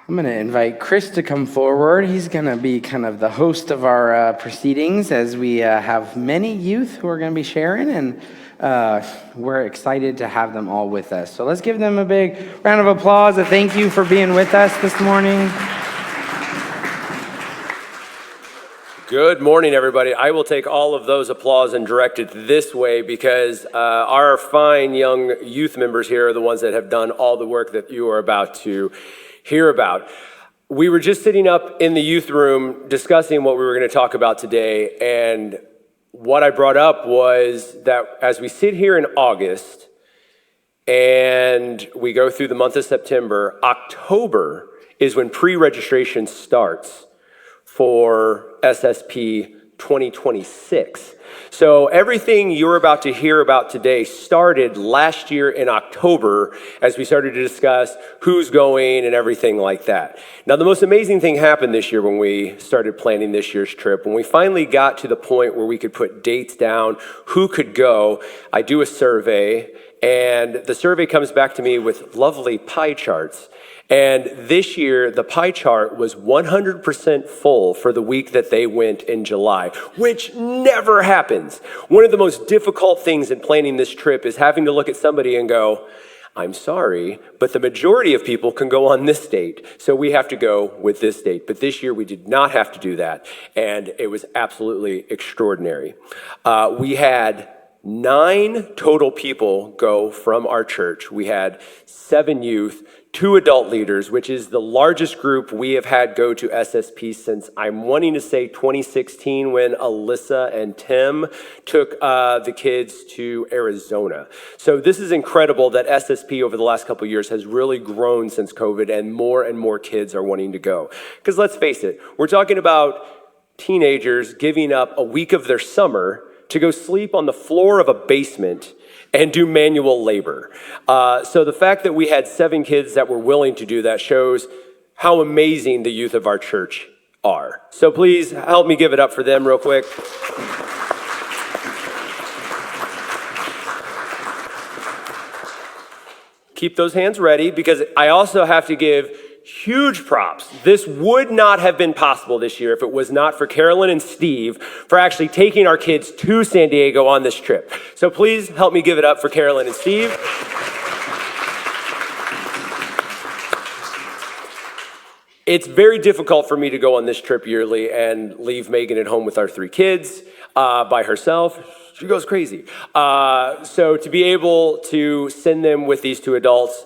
I'm going to invite Chris to come forward. He's going to be kind of the host of our proceedings as we have many youth who are going to be sharing, and we're excited to have them all with us. So let's give them a big round of applause. A thank you for being with us this morning. Good morning, everybody. I will take all of those applause and direct it this way because our fine young youth members here are the ones that have done all the work that you are about to hear about. We were just sitting up in the youth room discussing what we were going to talk about today, and what I brought up was that as we sit here in August and we go through the month of September, October is when pre-registration starts for SSP 2026. So everything you're about to hear about today started last year in October as we started to discuss who's going and everything like that. Now, the most amazing thing happened this year when we started planning this year's trip. When we finally got to the point where we could put dates down, who could go, I do a survey, and the survey comes back to me with lovely pie charts. And this year, the pie chart was 100% full for the week that they went in July, which never happens. One of the most difficult things in planning this trip is having to look at somebody and go, I'm sorry, but the majority of people can go on this date, so we have to go with this date. But this year, we did not have to do that, and it was absolutely extraordinary. We had 9 total people go from our church. We had 7 youth, 2 adult leaders, which is the largest group we have had go to SSP since, I'm wanting to say 2016, when Alyssa and Tim took the kids to Arizona. So this is incredible that SSP over the last couple of years has really grown since COVID, and more kids are wanting to go. Because let's face it, we're talking about teenagers giving up a week of their summer to go sleep on the floor of a basement and do manual labor. So the fact that we had 7 kids that were willing to do that shows how amazing the youth of our church are. So please help me give it up for them real quick. Keep those hands ready, because I also have to give huge props. This would not have been possible this year if it was not for Carolyn and Steve for actually taking our kids to San Diego on this trip. So please help me give it up for Carolyn and Steve. It's very difficult for me to go on this trip yearly and leave Megan at home with our 3 kids by herself. She goes crazy. So to be able to send them with these 2 adults,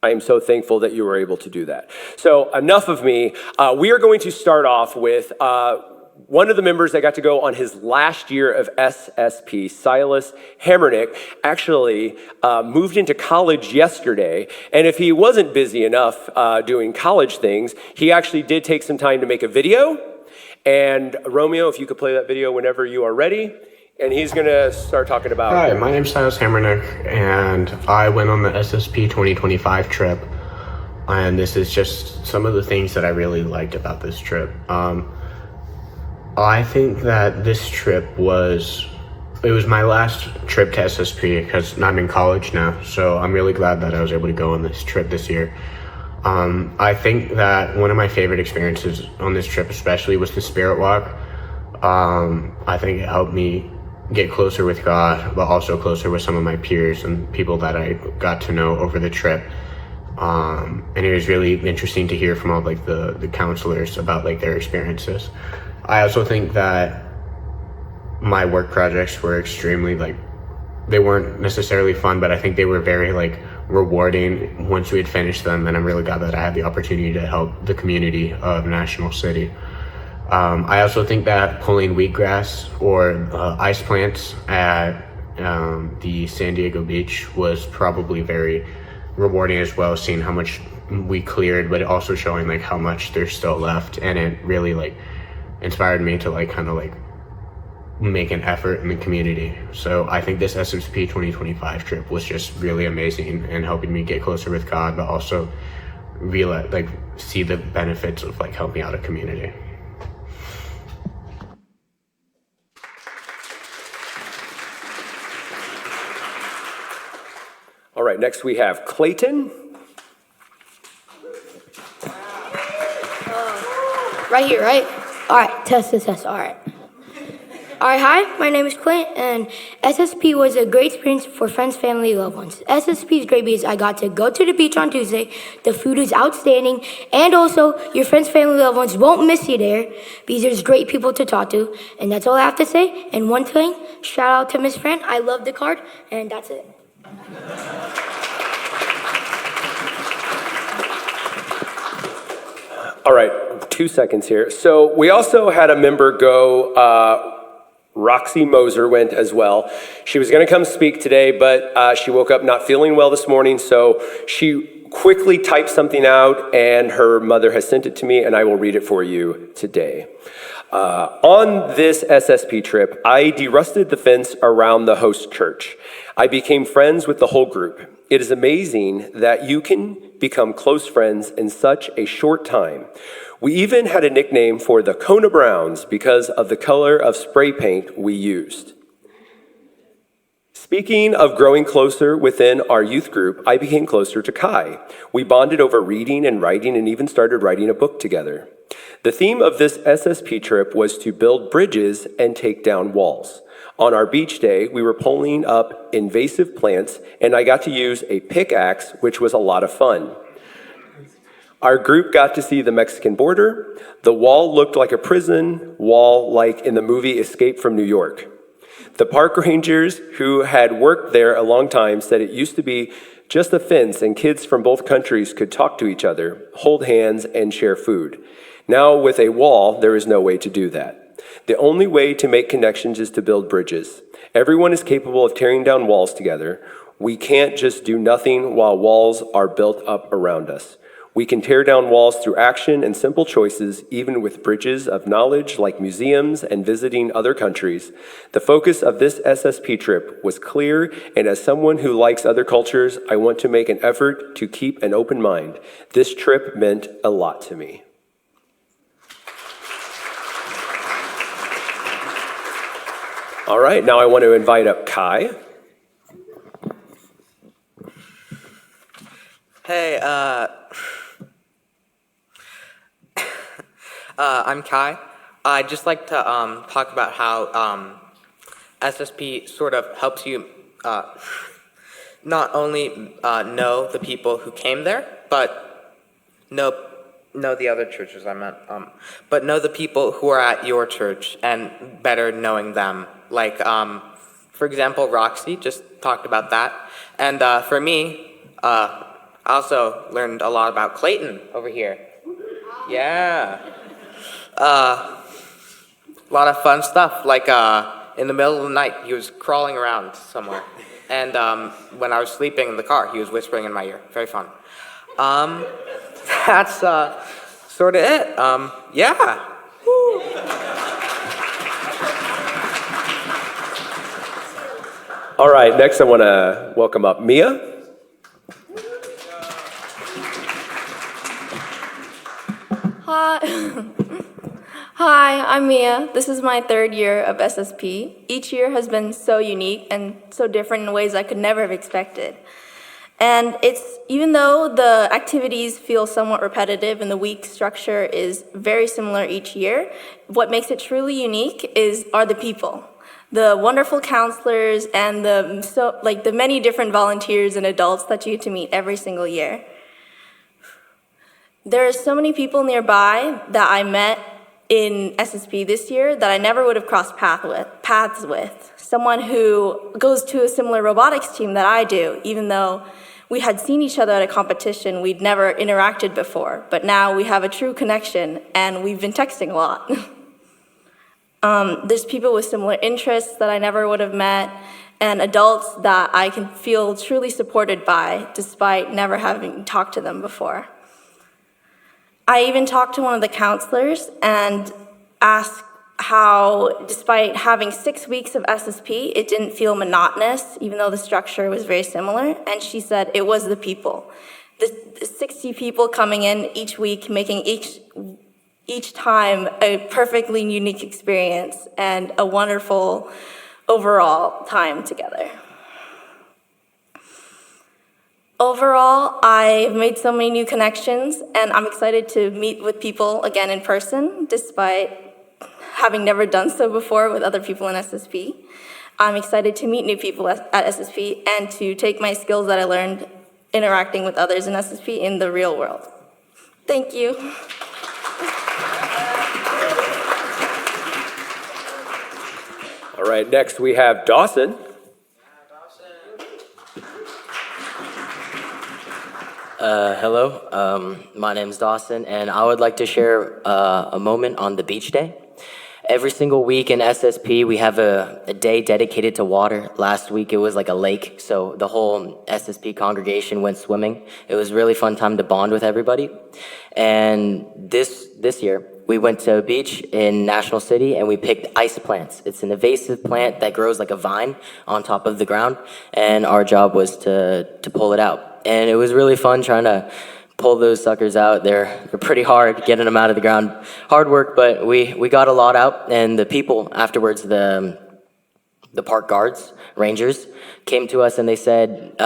I am so thankful that you were able to do that. So enough of me. We are going to start off with one of the members that got to go on his last year of SSP, Silas Hammernick, actually moved into college yesterday. And if he wasn't busy enough doing college things, he actually did take some time to make a video. And Romeo, if you could play that video whenever you are ready. And he's going to start talking about... Hi, my name's Silas Hammernick, and I went on the SSP 2025 trip. And this is just some of the things that I really liked about this trip. I think that this trip it was my last trip to SSP because I'm in college now. So I'm really glad that I was able to go on this trip this year. I think that one of my favorite experiences on this trip especially was the Spirit Walk. I think it helped me get closer with God, but also closer with some of my peers and people that I got to know over the trip. And it was really interesting to hear from all the counselors about their experiences. I also think that my work projects were extremely they weren't necessarily fun, but I think they were very rewarding once we had finished them. And I'm really glad that I had the opportunity to help the community of National City. I also think that pulling wheatgrass or ice plants at the San Diego beach was probably very rewarding as well, seeing how much we cleared, but also showing how much there's still left. And it really inspired me to make an effort in the community. So I think this SSP 2025 trip was just really amazing and helping me get closer with God, but also realize, see the benefits of helping out a community. All right, next we have Clayton. Right here, right? All right, test, all right. All right, hi, my name is Clint, and SSP was a great experience for friends, family, loved ones. SSP is great because I got to go to the beach on Tuesday, the food is outstanding, and also your friends, family, loved ones won't miss you there because there's great people to talk to, and that's all I have to say. And one thing, shout out to Miss Fran, I love the card, and that's it. All right, 2 seconds here. So we also had a member go, Roxy Moser went as well. She was going to come speak today, but she woke up not feeling well this morning, so she quickly typed something out, and her mother has sent it to me, and I will read it for you today. On this SSP trip, I derusted the fence around the host church. I became friends with the whole group. It is amazing that you can become close friends in such a short time. We even had a nickname for the Kona Browns because of the color of spray paint we used. Speaking of growing closer within our youth group, I became closer to Kai. We bonded over reading and writing and even started writing a book together. The theme of this SSP trip was to build bridges and take down walls. On our beach day, we were pulling up invasive plants, and I got to use a pickaxe, which was a lot of fun. Our group got to see the Mexican border. The wall looked like a prison wall, like in the movie Escape from New York. The park rangers who had worked there a long time said it used to be just a fence and kids from both countries could talk to each other, hold hands, and share food. Now with a wall, there is no way to do that. The only way to make connections is to build bridges. Everyone is capable of tearing down walls together. We can't just do nothing while walls are built up around us. We can tear down walls through action and simple choices, even with bridges of knowledge like museums and visiting other countries. The focus of this SSP trip was clear, and as someone who likes other cultures, I want to make an effort to keep an open mind. This trip meant a lot to me. All right, now I want to invite up Kai. Hey, I'm Kai. I'd just like to talk about how SSP sort of helps you not only know the people who came there, but know the other churches I meant, but know the people who are at your church and better knowing them. Like, for example, Roxy just talked about that. And for me, I also learned a lot about Clayton over here. Yeah. A lot of fun stuff, like in the middle of the night, he was crawling around somewhere. And when I was sleeping in the car, he was whispering in my ear. Very fun. That's sort of it. Yeah. Woo. All right, next I want to welcome up Mia. Hi. Hi, I'm Mia. This is my third year of SSP. Each year has been so unique and so different in ways I could never have expected. And even though the activities feel somewhat repetitive and the week structure is very similar each year, what makes it truly unique are the people. The wonderful counselors and the many different volunteers and adults that you get to meet every single year. There are so many people nearby that I met in SSP this year that I never would have crossed paths with. Someone who goes to a similar robotics team that I do, even though we had seen each other at a competition, we'd never interacted before, but now we have a true connection and we've been texting a lot. There's people with similar interests that I never would have met, and adults that I can feel truly supported by despite never having talked to them before. I even talked to one of the counselors and asked how, despite having 6 weeks of SSP, it didn't feel monotonous, even though the structure was very similar. And she said it was the people. The 60 people coming in each week, making each time a perfectly unique experience and a wonderful overall time together. Overall, I've made so many new connections, and I'm excited to meet with people again in person, despite having never done so before with other people in SSP. I'm excited to meet new people at SSP and to take my skills that I learned interacting with others in SSP in the real world. Thank you. All right, next we have Dawson. Hello, my name's Dawson, and I would like to share a moment on the beach day. Every single week in SSP, we have a day dedicated to water. Last week, it was like a lake, so the whole SSP congregation went swimming. It was a really fun time to bond with everybody. And this year, we went to a beach in National City, and we picked ice plants. It's an invasive plant that grows like a vine on top of the ground, and our job was to pull it out. And it was really fun trying to pull those suckers out. They're pretty hard, getting them out of the ground. Hard work, but we got a lot out. And the people afterwards, the park guards, rangers, came to us and they said,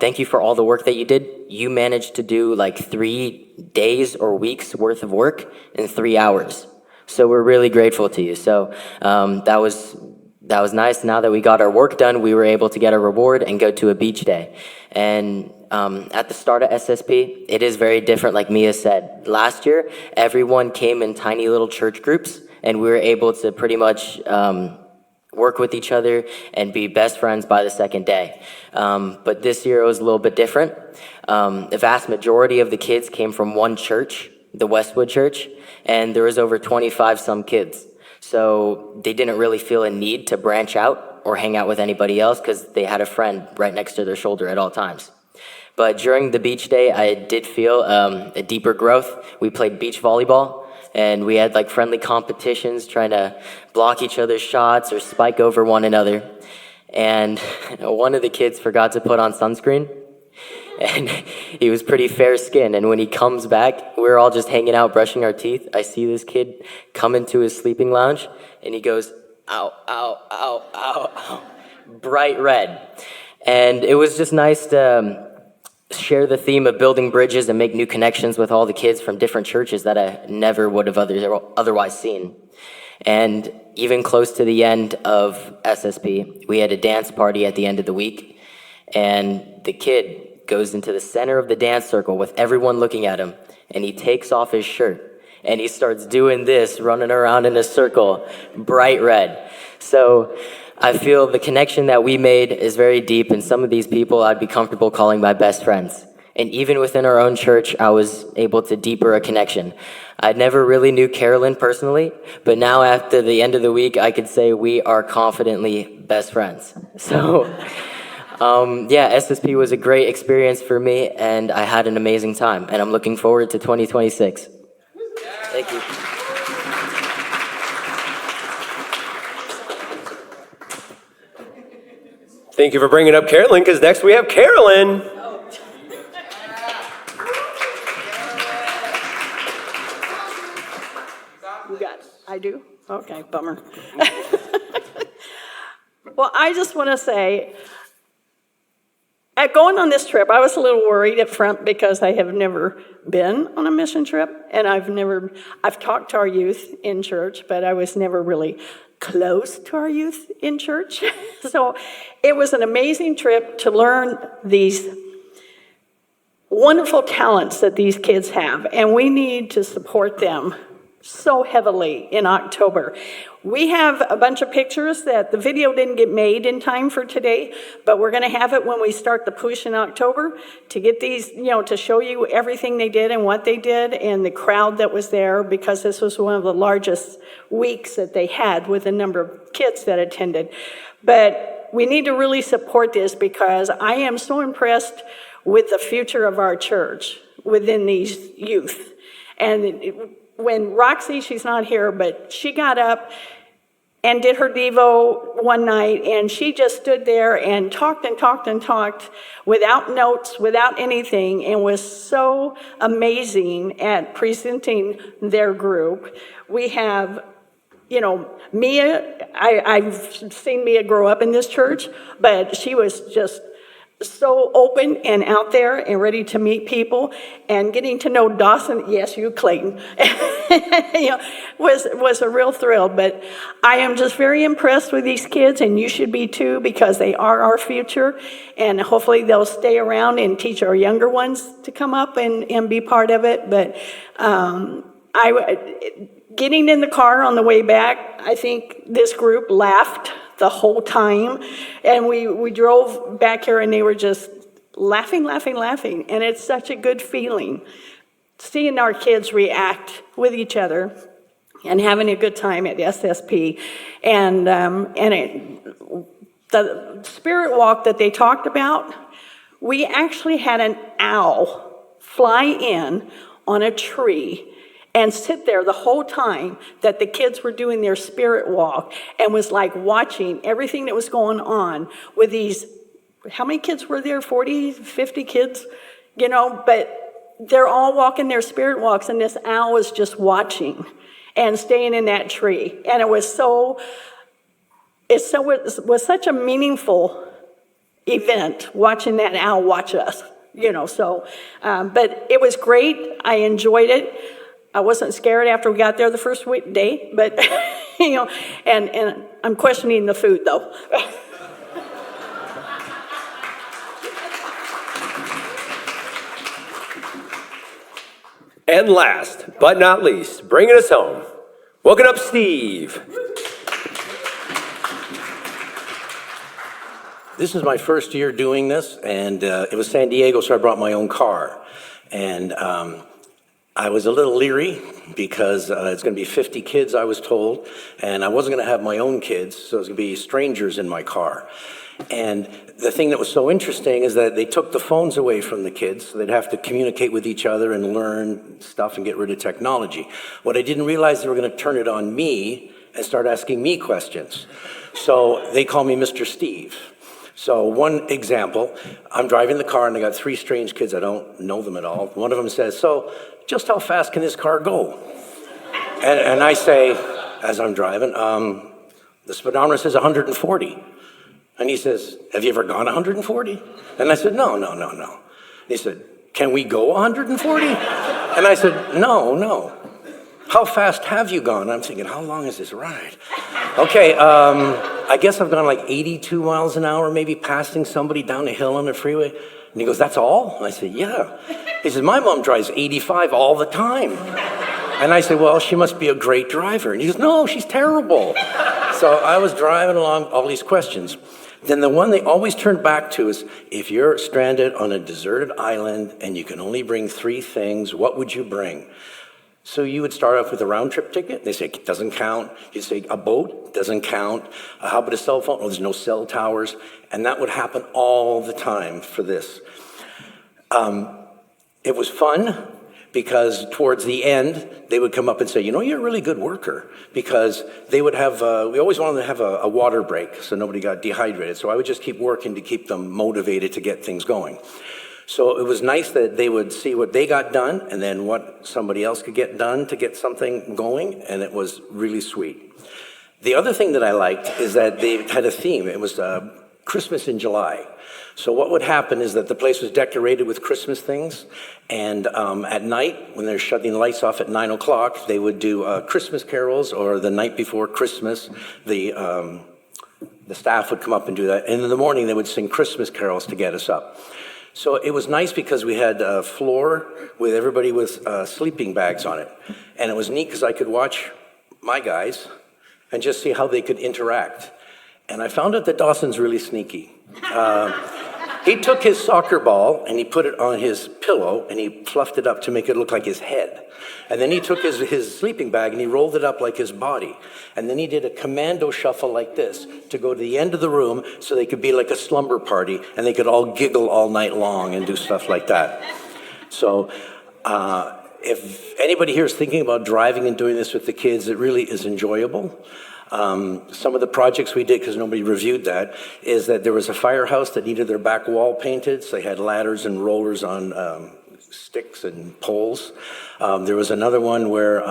thank you for all the work that you did. You managed to do like 3 days or weeks worth of work in 3 hours. So we're really grateful to you. So that was nice. Now that we got our work done, we were able to get a reward and go to a beach day. And at the start of SSP, it is very different, like Mia said. Last year, everyone came in tiny little church groups, and we were able to pretty much work with each other and be best friends by the second day. But this year, it was a little bit different. The vast majority of the kids came from one church, the Westwood Church, and there was over 25 some kids. So they didn't really feel a need to branch out or hang out with anybody else because they had a friend right next to their shoulder at all times. But during the beach day, I did feel a deeper growth. We played beach volleyball, and we had like friendly competitions trying to block each other's shots or spike over one another. And one of the kids forgot to put on sunscreen, and he was pretty fair-skinned. And when he comes back, we're all just hanging out, brushing our teeth. I see this kid come into his sleeping lounge, and he goes, ow, ow, ow, ow, ow, bright red. And it was just nice to share the theme of building bridges and make new connections with all the kids from different churches that I never would have otherwise seen. And even close to the end of SSP, we had a dance party at the end of the week, and the kid goes into the center of the dance circle with everyone looking at him, and he takes off his shirt, and he starts doing this, running around in a circle, bright red. So I feel the connection that we made is very deep, and some of these people I'd be comfortable calling my best friends. And even within our own church, I was able to deeper a connection. I never really knew Carolyn personally, but now after the end of the week, I could say we are confidently best friends. So yeah, SSP was a great experience for me, and I had an amazing time, and I'm looking forward to 2026. Thank you. Thank you for bringing up Carolyn, because next we have Carolyn. You got it. I do? Okay, bummer. Well, I just want to say, at going on this trip, I was a little worried up front because I have never been on a mission trip, and I've talked to our youth in church, but I was never really close to our youth in church. So it was an amazing trip to learn these wonderful talents that these kids have, and we need to support them so heavily in October. We have a bunch of pictures that the video didn't get made in time for today, but we're going to have it when we start the push in October to get these, to show you everything they did and what they did and the crowd that was there, because this was one of the largest weeks that they had with the number of kids that attended. But we need to really support this because I am so impressed with the future of our church within these youth. And when Roxy, she's not here, but she got up and did her Devo one night, and she just stood there and talked and talked and talked without notes, without anything, and was so amazing at presenting their group. We have, Mia, I've seen Mia grow up in this church, but she was just so open and out there and ready to meet people, and getting to know Dawson, yes, you, Clayton, was a real thrill. But I am just very impressed with these kids, and you should be too, because they are our future, and hopefully they'll stay around and teach our younger ones to come up and be part of it. But getting in the car on the way back, I think this group laughed the whole time, and we drove back here and they were just laughing, and it's such a good feeling seeing our kids react with each other and having a good time at SSP. And the spirit walk that they talked about, we actually had an owl fly in on a tree and sit there the whole time that the kids were doing their spirit walk, and was like watching everything that was going on with these, how many kids were there? 40, 50 kids, but they're all walking their spirit walks, and this owl was just watching and staying in that tree. And it was such a meaningful event watching that owl watch us, but it was great. I enjoyed it. I wasn't scared after we got there the first day, but, and I'm questioning the food, though. And last but not least, bringing us home, welcome up Steve. This is my first year doing this, and it was San Diego, so I brought my own car. And I was a little leery because it's going to be 50 kids, I was told, and I wasn't going to have my own kids, so it was going to be strangers in my car. And the thing that was so interesting is that they took the phones away from the kids, so they'd have to communicate with each other and learn stuff and get rid of technology. What I didn't realize, they were going to turn it on me and start asking me questions. So they call me Mr. Steve. So one example, I'm driving the car and I got three strange kids. I don't know them at all. One of them says, "So just how fast can this car go?" And I say, as I'm driving, the speedometer says 140. And he says, "Have you ever gone 140? And I said, No. And he said, "Can we go 140? And I said, No. How fast have you gone?" I'm thinking, how long is this ride? Okay, I guess I've gone like 82 miles an hour, maybe passing somebody down a hill on the freeway. And he goes, "That's all?" And I said, "Yeah." He says, "My mom drives 85 all the time." And I said, "Well, she must be a great driver." And he goes, "No, she's terrible." So I was driving along, all these questions. Then the one they always turn back to is, if you're stranded on a deserted island and you can only bring three things, what would you bring? So you would start off with a round trip ticket. They say, it doesn't count. You'd say, a boat, doesn't count. How about a cell phone? Well, there's no cell towers. And that would happen all the time for this. It was fun because towards the end, they would come up and say, "You're a really good worker," because they would have, we always wanted to have a water break so nobody got dehydrated. So I would just keep working to keep them motivated to get things going. So it was nice that they would see what they got done and then what somebody else could get done to get something going, and it was really sweet. The other thing that I liked is that they had a theme. It was Christmas in July. So what would happen is that the place was decorated with Christmas things, and at night, when they're shutting the lights off at 9 o'clock, they would do Christmas carols, or the night before Christmas, the staff would come up and do that. And in the morning, they would sing Christmas carols to get us up. So it was nice because we had a floor with everybody with sleeping bags on it. And it was neat because I could watch my guys and just see how they could interact. And I found out that Dawson's really sneaky. He took his soccer ball and he put it on his pillow and he fluffed it up to make it look like his head. And then he took his sleeping bag and he rolled it up like his body. And then he did a commando shuffle like this to go to the end of the room so they could be like a slumber party and they could all giggle all night long and do stuff like that. So if anybody here is thinking about driving and doing this with the kids, it really is enjoyable. Some of the projects we did, because nobody reviewed that, is that there was a firehouse that needed their back wall painted, so they had ladders and rollers on sticks and poles. There was another one where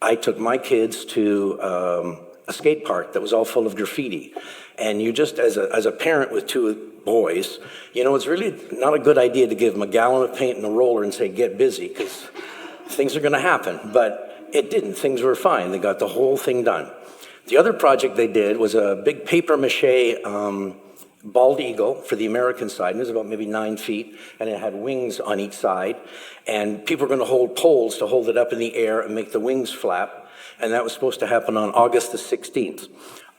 I took my kids to a skate park that was all full of graffiti. And you just, as a parent with two boys, you know, it's really not a good idea to give them a gallon of paint and a roller and say, get busy, because things are going to happen. But it didn't. Things were fine. They got the whole thing done. The other project they did was a big paper mache bald eagle for the American side. And it was about maybe 9 feet, and it had wings on each side. And people were going to hold poles to hold it up in the air and make the wings flap. And that was supposed to happen on August the 16th.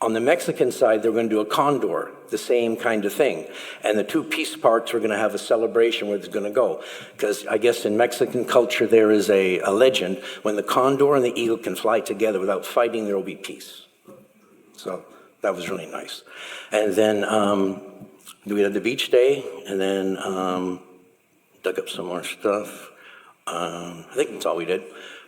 On the Mexican side, they were going to do a condor, the same kind of thing. And the two peace parks were going to have a celebration where it's going to go. Because I guess in Mexican culture, there is a legend, when the condor and the eagle can fly together without fighting, there will be peace. So that was really nice. And then we had the beach day, and then dug up some more stuff. I think that's all we did.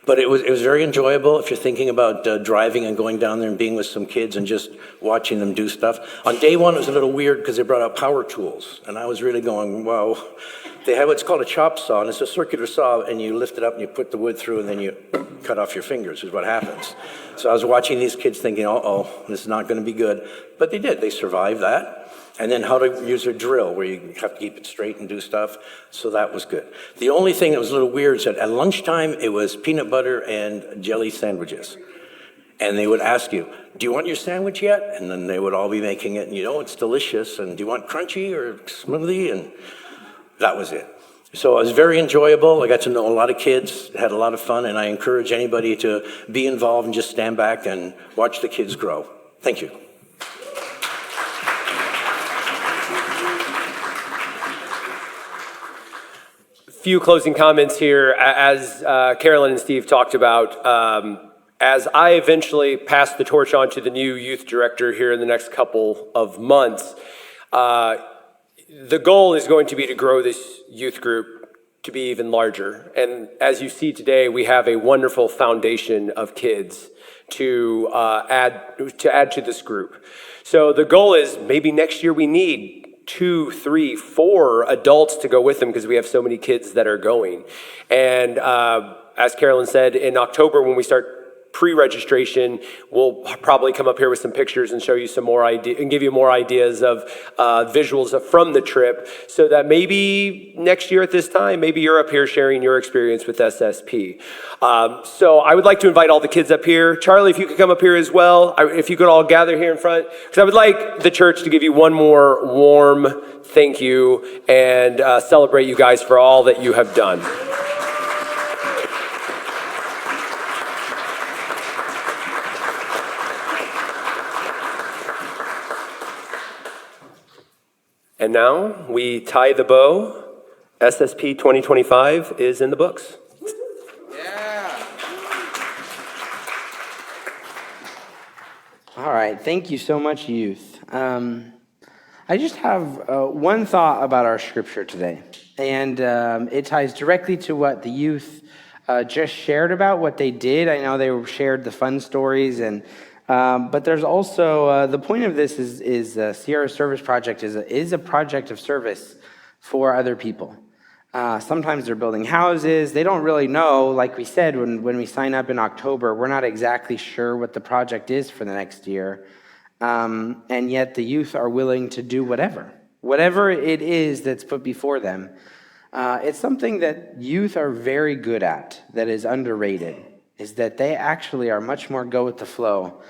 But it was very enjoyable if you're thinking about driving and going down there and being with some kids and just watching them do stuff. On day one, it was a little weird because they brought out power tools. And I was really going, wow. They have what's called a chop saw, and it's a circular saw, and you lift it up and you put the wood through, and then you cut off your fingers, is what happens. So I was watching these kids thinking, uh-oh, this is not going to be good. But they did. They survived that. And then how to use a drill where you have to keep it straight and do stuff. So that was good. The only thing that was a little weird is that at lunchtime, it was peanut butter and jelly sandwiches. And they would ask you, do you want your sandwich yet? And then they would all be making it, and you know, it's delicious. And do you want crunchy or smoothie? And that was it. So it was very enjoyable. I got to know a lot of kids, had a lot of fun, and I encourage anybody to be involved and just stand back and watch the kids grow. Thank you. Few closing comments here. As Carolyn and Steve talked about, as I eventually pass the torch on to the new youth director here in the next couple of months, the goal is going to be to grow this youth group to be even larger. And as you see today, we have a wonderful foundation of kids to add to this group. So the goal is maybe next year we need 2, 3, 4 adults to go with them because we have so many kids that are going. And as Carolyn said, in October when we start pre-registration, we'll probably come up here with some pictures and show you some more ideas and give you more ideas of visuals from the trip, so that maybe next year at this time, maybe you're up here sharing your experience with SSP. So I would like to invite all the kids up here. Charlie, if you could come up here as well, if you could all gather here in front, because I would like the church to give you one more warm thank you and celebrate you guys for all that you have done. And now we tie the bow. SSP 2025 is in the books. Yeah. All right. Thank you so much, youth. I just have one thought about our scripture today. And it ties directly to what the youth just shared about what they did. I know they shared the fun stories, and but there's also the point of this is Sierra Service Project is a project of service for other people. Sometimes they're building houses. They don't really know, like we said, when we sign up in October, we're not exactly sure what the project is for the next year. And yet the youth are willing to do whatever it is that's put before them. It's something that youth are very good at that is underrated, is that they actually are much more go with the flow.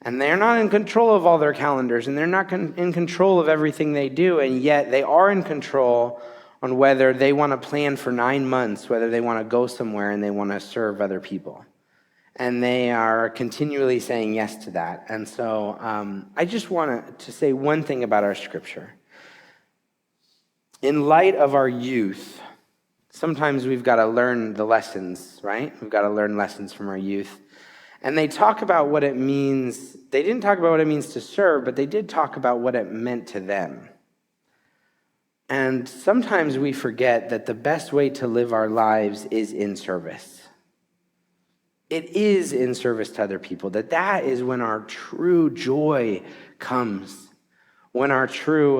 And they're not in control of all their calendars, and they're not in control of everything they do, and yet they are in control on whether they want to plan for 9 months, whether they want to go somewhere and they want to serve other people. And they are continually saying yes to that. And so I just want to say one thing about our scripture. In light of our youth, sometimes we've got to learn the lessons, right? We've got to learn lessons from our youth. And they talk about what it means. They didn't talk about what it means to serve, but they did talk about what it meant to them. And sometimes we forget that the best way to live our lives is in service. It is in service to other people, that is when our true joy comes. When our true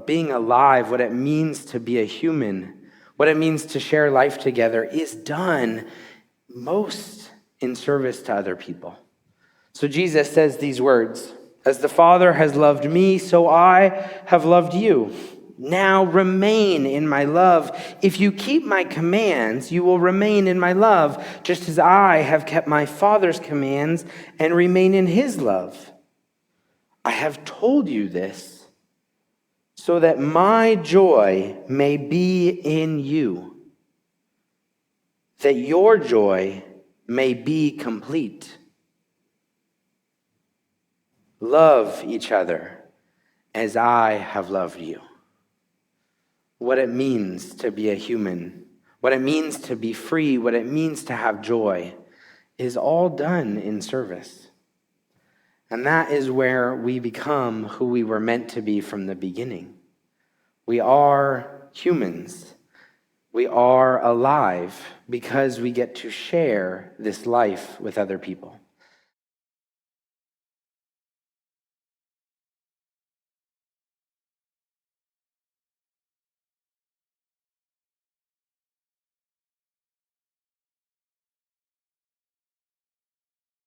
being alive, what it means to be a human, what it means to share life together is done most in service to other people. So Jesus says these words, "As the Father has loved me, so I have loved you. Now remain in my love. If you keep my commands, you will remain in my love, just as I have kept my Father's commands and remain in his love. I have told you this so that my joy may be in you, that your joy may be complete. Love each other as I have loved you." What it means to be a human, what it means to be free, what it means to have joy is all done in service. And that is where we become who we were meant to be from the beginning. We are humans. We are alive because we get to share this life with other people.